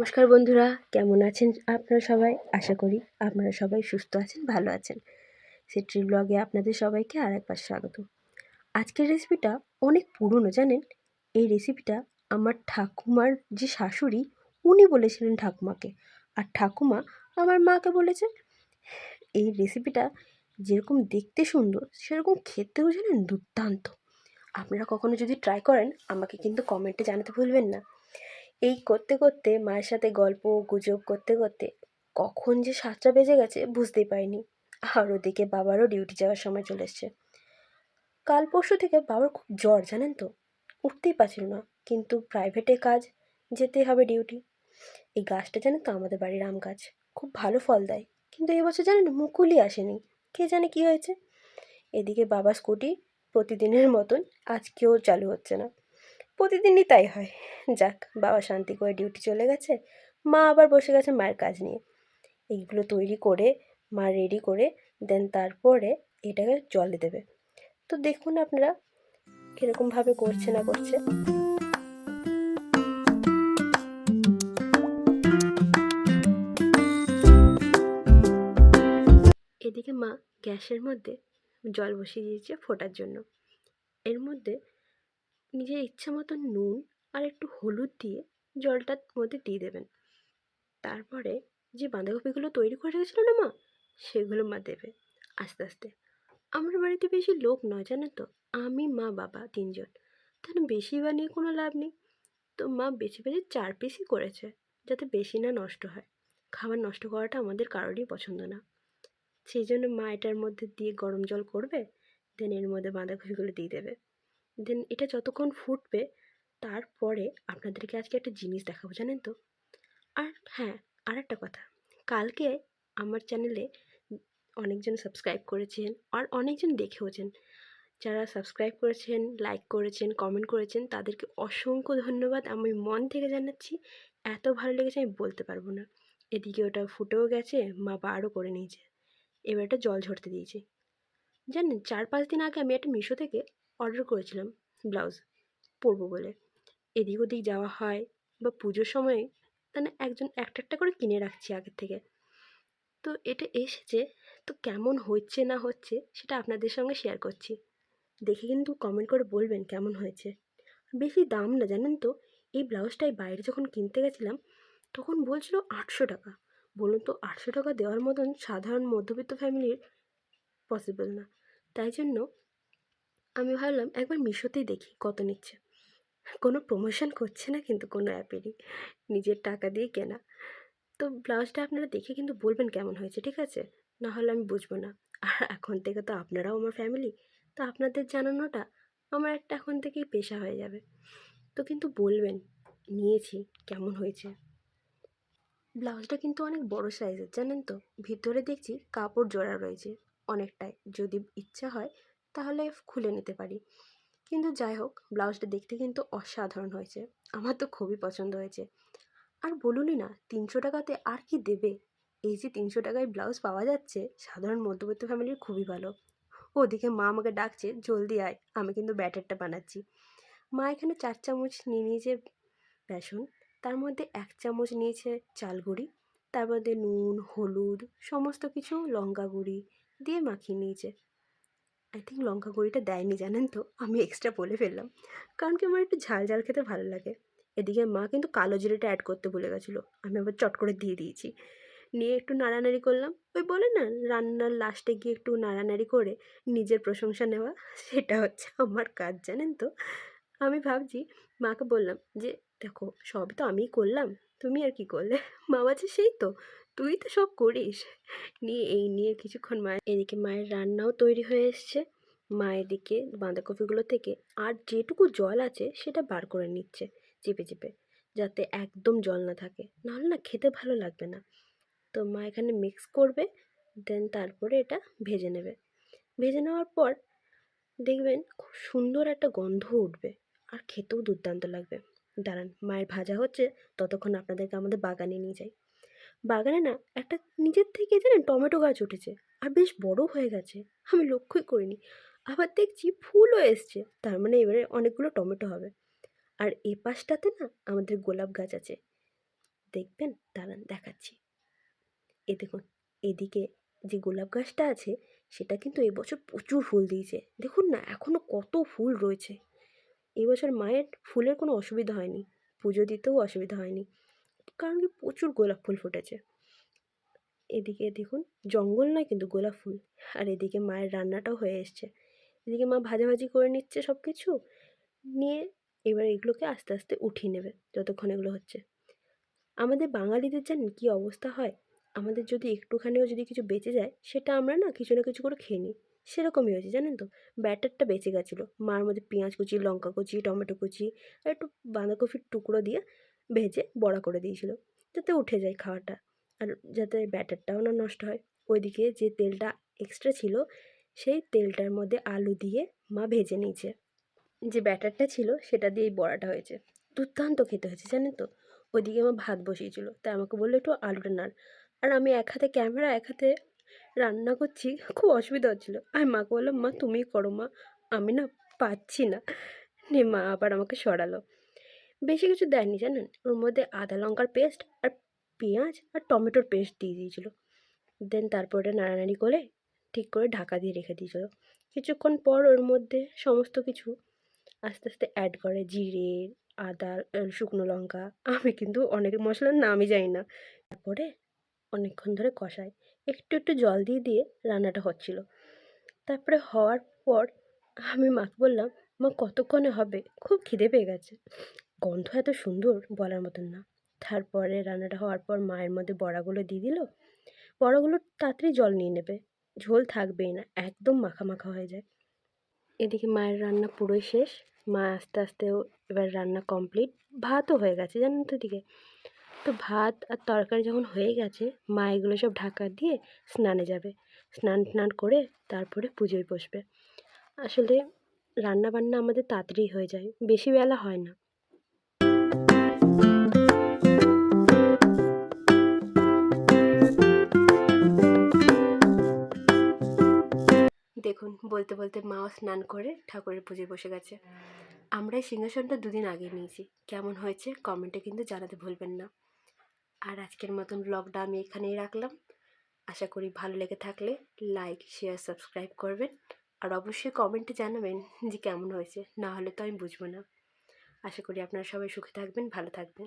নমস্কার বন্ধুরা, কেমন আছেন আপনারা সবাই? আশা করি আপনারা সবাই সুস্থ আছেন, ভালো আছেন। সিট্রি ব্লগে আপনাদের সবাইকে আরেকবার স্বাগত। আজকের রেসিপিটা অনেক পুরনো, জানেন? এই রেসিপিটা আমার ঠাকুমার যে শাশুড়ি, উনি বলেছিলেন ঠাকুমাকে, আর ঠাকুমা আমার মাকে বলেছে। এই রেসিপিটা যেরকম দেখতে সুন্দর, সেরকম খেতেও জানেন দুর্দান্ত। আপনারা কখনো যদি ট্রাই করেন, আমাকে কিন্তু কমেন্টে জানাতে ভুলবেন না। এই করতে করতে মায়ের সাথে গল্প গুজব করতে করতে কখন যে 7টা বেজে গেছে বুঝতেই পারিনি। আর ওদিকে বাবারও ডিউটি যাওয়ার সময় চলে এসছে। কাল পরশু থেকে বাবার খুব জ্বর, জানেন তো, উঠতেই পারছিল না। কিন্তু প্রাইভেটে কাজ, যেতেই হবে ডিউটি। এই গাছটা জানেন তো আমাদের বাড়ির আম গাছ, খুব ভালো ফল দেয়, কিন্তু এবছর জানেন মুকুলই আসেনি। কে জানে কি হয়েছে। এদিকে বাবা স্কুটি প্রতিদিনের মতন আজকেও চালু হচ্ছে না। প্রতিদিনই তাই হয়। যাক, বাবা শান্তি করে ডিউটি চলে গেছে, মা আবার বসে গেছে মায়ের কাজ নিয়ে। এইগুলো তৈরি করে মা রেডি করে দেন তারপরে এটাকে জলে দেবে। তো দেখুন আপনারা কীরকমভাবে করছে না করছে। এদিকে মা গ্যাসের মধ্যে জল বসিয়ে দিয়েছে ফোটার জন্য। এর মধ্যে নিজের ইচ্ছা মতো নুন আর একটু হলুদ দিয়ে জলটার মধ্যে দিয়ে দেবেন। তারপরে যে বাঁধাকপিগুলো তৈরি করে রেখেছিল না মা, সেগুলো মা দেবে আস্তে আস্তে। আমার বাড়িতে বেশি লোক নয়, জানেন তো, আমি মা বাবা 3জন, তাহলে বেশি বানিয়ে কোনো লাভ নেই। তো মা বেছে বেছে 4 পিসই করেছে, যাতে বেশি না নষ্ট হয়। খাবার নষ্ট করাটা আমাদের কারোরই পছন্দ না। সেই জন্য মা এটার মধ্যে দিয়ে গরম জল করবে, দেন এর মধ্যে বাঁধাকপিগুলো দিয়ে দেবে। দেন এটা যতক্ষণ ফুটবে, তারপরে আপনাদেরকে আজকে একটা জিনিস দেখাবো, জানেন তো। আর হ্যাঁ, আর একটা কথা, কালকে আমার চ্যানেলে অনেকজন সাবস্ক্রাইব করেছেন আর অনেকজন দেখেওছেন। যারা সাবস্ক্রাইব করেছেন, লাইক করেছেন, কমেন্ট করেছেন, তাদেরকে অসংখ্য ধন্যবাদ আমি মন থেকে জানাচ্ছি। এত ভালো লেগেছে আমি বলতে পারবো না। এদিকে ওটা ফুটেও গেছে, মা আরও করে নিয়েছে। এবার এটা জল ঝরতে দিয়েছি। জানেন, 4-5 দিন আগে আমি একটা মিশো থেকে অর্ডার করেছিলাম ব্লাউজ পরবো বলে। এদিক ওদিক যাওয়া হয় বা পুজোর সময়, মানে একজন একটা একটা করে কিনে রাখছি আগের থেকে। তো এটা এসেছে, তো কেমন হচ্ছে না হচ্ছে সেটা আপনাদের সঙ্গে শেয়ার করছি। দেখে কিন্তু কমেন্ট করে বলবেন কেমন হয়েছে। বেশি দাম না, জানেন তো। এই ব্লাউজটাই বাইরে যখন কিনতে গেছিলাম, তখন বলছিল 800 টাকা। বলুন তো, 800 টাকা দেওয়ার মতন সাধারণ মধ্যবিত্ত ফ্যামিলির পসিবল না। তাই জন্য আমি ভাবলাম একবার মিশোতেই দেখি কত নিচ্ছে। কোনো প্রমোশন করছে না কিন্তু কোনো অ্যাপেরই, নিজের টাকা দিয়ে কেনা। তো ব্লাউজটা আপনারা দেখে কিন্তু বলবেন কেমন হয়েছে, ঠিক আছে? নাহলে আমি বুঝবো না। আর এখন থেকে তো আপনারাও আমার ফ্যামিলি, তো আপনাদের জানানোটা আমার একটা এখন থেকেই পেশা হয়ে যাবে। তো কিন্তু বলবেন নিয়েছি কেমন হয়েছে। ব্লাউজটা কিন্তু অনেক বড় সাইজের, জানেন তো। ভিতরে দেখছি কাপড় জোড়া রয়েছে অনেকটাই, যদি ইচ্ছা হয় তাহলে খুলে নিতে পারি। কিন্তু যাই হোক, ব্লাউজটা দেখতে কিন্তু অসাধারণ হয়েছে। আমার তো খুবই পছন্দ হয়েছে। আর বলুনই না, 300 টাকাতে আর কি দেবে। এই যে 300 টাকায় ব্লাউজ পাওয়া যাচ্ছে, সাধারণ মধ্যবিত্ত ফ্যামিলির খুবই ভালো। ওদিকে মা আমাকে ডাকছে, জলদি আয়, আমি কিন্তু ব্যাটারটা বানাচ্ছি। মা এখানে 4 চামচ নিয়ে নিয়েছে বেসন, তার মধ্যে 1 চামচ নিয়েছে চাল গুঁড়ি, তার মধ্যে নুন হলুদ সমস্ত কিছু লঙ্কা গুঁড়ি দিয়ে মাখিয়ে নিয়েছে। আই থিঙ্ক লঙ্কা গুঁড়িটা দেয়নি, জানেন তো, আমি এক্সট্রা বলে ফেললাম, কারণ কি আমার একটু ঝাল ঝাল খেতে ভালো লাগে। এদিকে মা কিন্তু কালো জিরেটা অ্যাড করতে ভুলে গেছিলো, আমি আবার চট করে দিয়ে দিয়েছি। নিয়ে একটু নাড়ানাড়ি করলাম, ওই বলে না রান্নার লাস্টে গিয়ে একটু নাড়ানাড়ি করে নিজের প্রশংসা নেওয়া, সেটা হচ্ছে আমার কাজ, জানেন তো। আমি ভাবছি, মাকে বললাম যে দেখো সবই তো আমিই করলাম, তুমি আর কি করলে। মা বলছে সেই তো, তুই তো সব করিস। নিয়ে এই নিয়ে কিছুক্ষণ এদিকে মায়ের রান্নাও তৈরি হয়ে এসছে। মা এদিকে বাঁধাকপিগুলো থেকে আর যেটুকু জল আছে সেটা বার করে নিচ্ছে চেপে চেপে, যাতে একদম জল না থাকে, নাহলে না খেতে ভালো লাগবে না। তো মা এখানে মিক্স করবে, দেন তারপরে এটা ভেজে নেবে। ভেজে নেওয়ার পর দেখবেন খুব সুন্দর একটা গন্ধ উঠবে, আর খেতেও দুর্দান্ত লাগবে। দাঁড়ান, মায়ের ভাজা হচ্ছে, ততক্ষণ আপনাদেরকে আমাদের বাগানে নিয়ে যাই। বাগানে না একটা নিজের থেকে জানেন টমেটো গাছ উঠেছে, আর বেশ বড় হয়ে গেছে, আমি লক্ষ্যই করিনি। আবার দেখছি ফুলও এসছে, তার মানে এবারে অনেকগুলো টমেটো হবে। আর এ পাশটাতে না আমাদের গোলাপ গাছ আছে, দেখবেন, দাঁড়ান দেখাচ্ছি। এ দেখুন, এদিকে যে গোলাপ গাছটা আছে সেটা কিন্তু এবছর প্রচুর ফুল দিয়েছে। দেখুন না, এখনও কত ফুল রয়েছে। এবছর মায়ের ফুলের কোনো অসুবিধা হয়নি, পুজো দিতেও অসুবিধা হয়নি, কারণ কি প্রচুর গোলাপ ফুল ফুটেছে। এদিকে দেখুন, জঙ্গল নয় কিন্তু গোলাপ ফুল। আর এদিকে মায়ের রান্নাটাও হয়ে এসছে। এদিকে মা ভাজাভাজি করে নিচ্ছে সব কিছু নিয়ে। এবার এগুলোকে আস্তে আস্তে উঠিয়ে নেবে যতক্ষণ এগুলো হচ্ছে। আমাদের বাঙালিদের জানেন কী অবস্থা হয়, আমাদের যদি একটুখানিও যদি কিছু বেঁচে যায় সেটা আমরা না কিছু করে খেয়ে নিই। সেরকমই হয়েছে জানেন তো। ব্যাটারটা বেঁচে গেছিলো, মার মধ্যে পেঁয়াজ কুচি, লঙ্কা কুচি, টমেটো কুচি আর একটু বাঁধাকপির টুকরো দিয়ে ভেজে বড়া করে দিয়েছিল, যাতে উঠে যায় খাওয়াটা আর যাতে ব্যাটারটাও না নষ্ট হয়। ওইদিকে যে তেলটা এক্সট্রা ছিল সেই তেলটার মধ্যে আলু দিয়ে মা ভেজে নিয়েছে। যে ব্যাটারটা ছিল সেটা দিয়েই বড়াটা হয়েছে। দুর্দান্ত খেতে হয়েছে জানেন তো। ওইদিকে আমার ভাত বসিয়েছিল, তাই আমাকে বললো একটু আলুটা নাড়। আর আমি এক হাতে ক্যামেরা, এক হাতে রান্না করছি, খুব অসুবিধা হচ্ছিলো। আমি মাকে বললাম, মা তুমিই করো মা, আমি না পাচ্ছি না। নিয়ে মা আবার আমাকে সরালো। বেশি কিছু দেয়নি জানেন, ওর মধ্যে আদা লঙ্কার পেস্ট আর পেঁয়াজ আর টমেটোর পেস্ট দিয়ে দিয়েছিল। দেন তারপরে নাড়ানাড়ি করে ঠিক করে ঢাকা দিয়ে রেখে দিয়েছিল। কিছুক্ষণ পর ওর মধ্যে সমস্ত কিছু আস্তে আস্তে অ্যাড করে, জিরে, আদা, শুকনো লঙ্কা। আমি কিন্তু অনেক মশলার নামই জানি না। তারপরে অনেকক্ষণ ধরে কষায়, একটু একটু জল দিয়ে দিয়ে রান্নাটা হচ্ছিল। তারপরে হওয়ার পর আমি মাকে বললাম, মা কতক্ষণে হবে, খুব খিদে পেয়ে গেছে। গন্ধ এত সুন্দর বলার মতন না। তারপরে রান্নাটা হওয়ার পর মায়ের মধ্যে বড়াগুলো দিয়ে দিল। বড়াগুলো তাড়াতাড়ি জল নিয়ে নেবে, ঝোল থাকবেই না, একদম মাখা মাখা হয়ে যায়। এদিকে মায়ের রান্না পুরোই শেষ। মা আস্তে আস্তেও এবার রান্না কমপ্লিট, ভাতও হয়ে গেছে জানেন তো এদিকে। তো ভাত আর তরকারি যখন হয়ে গেছে, মা এগুলো সব ঢাকা দিয়ে স্নানে যাবে। স্নান টান করে তারপরে পুজোয় বসবে। আসলে রান্না বান্না আমাদের তাড়াতাড়ি হয়ে যায়, বেশি বেলা হয় না। দেখুন, বলতে বলতে মাও স্নান করে ঠাকুরের পুজোয় বসে গেছে। আমরা এই সিংহাসনটা দুদিন আগে নিয়েছি। কেমন হয়েছে কমেন্টে কিন্তু জানাতে ভুলবেন না। আর আজকের মতন ব্লগটা আমি এখানেই রাখলাম। আশা করি ভালো লেগে থাকলে লাইক, শেয়ার, সাবস্ক্রাইব করবেন। আর অবশ্যই কমেন্টে জানাবেন যে কেমন হয়েছে, না হলে তো আমি বুঝবো না। আশা করি আপনারা সবাই সুখে থাকবেন, ভালো থাকবেন।